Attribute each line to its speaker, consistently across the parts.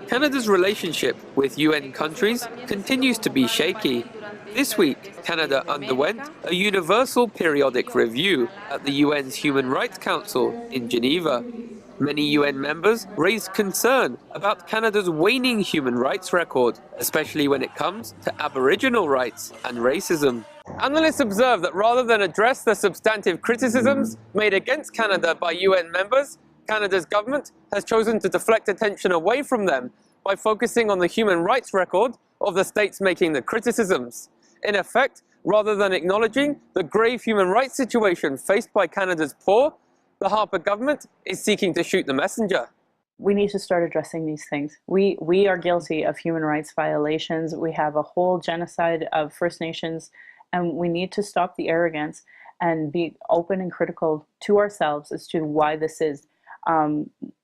Speaker 1: Canada's relationship with UN countries continues to be shaky. This week, Canada underwent a universal periodic review at the UN's Human Rights Council in Geneva. Many UN members raised concern about Canada's waning human rights record, especially when it comes to aboriginal rights and racism. Analysts observe that rather than address the substantive criticisms made against Canada by UN members, Canada's government has chosen to deflect attention away from them by focusing on the human rights record of the states making the criticisms. In effect, rather than acknowledging the grave human rights situation faced by Canada's poor, the Harper government is seeking to shoot the messenger.
Speaker 2: We need to start addressing these things. We are guilty of human rights violations. We have a whole genocide of First Nations, and we need to stop the arrogance and be open and critical to ourselves as to why this is.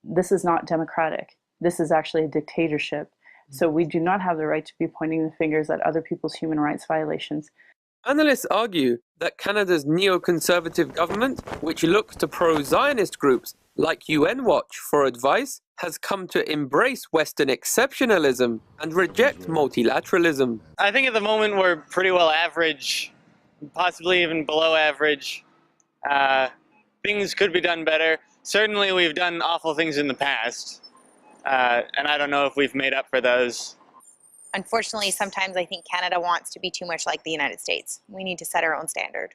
Speaker 2: This is not democratic. This is actually a dictatorship. So we do not have the right to be pointing the fingers at other people's human rights violations.
Speaker 1: Analysts argue that Canada's neoconservative government, which looks to pro-Zionist groups like UN Watch for advice, has come to embrace Western exceptionalism and reject multilateralism.
Speaker 3: I think at the moment we're pretty well average, possibly even below average. Things could be done better. Certainly we've done awful things in the past, and I don't know if we've made up for those.
Speaker 4: Unfortunately, sometimes I think Canada wants to be too much like the United States. We need to set our own standard.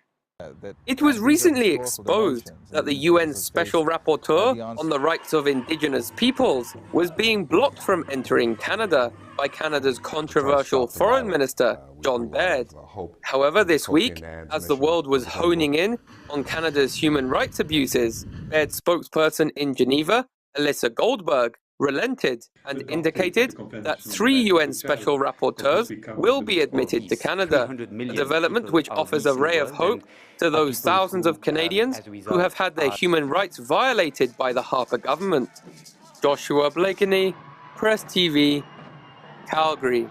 Speaker 1: It was recently exposed that the UN's Special Rapporteur on the rights of Indigenous peoples was being blocked from entering Canada by Canada's controversial Foreign Minister, John Baird. However, this week, as the world was honing in on Canada's human rights abuses, Baird's spokesperson in Geneva, Alyssa Goldberg, relented and indicated that 3 UN special rapporteurs will be admitted to Canada, a development which offers a ray of hope to those thousands of Canadians who have had their human rights violated by the Harper government. Joshua Blakeney, Press TV, Calgary.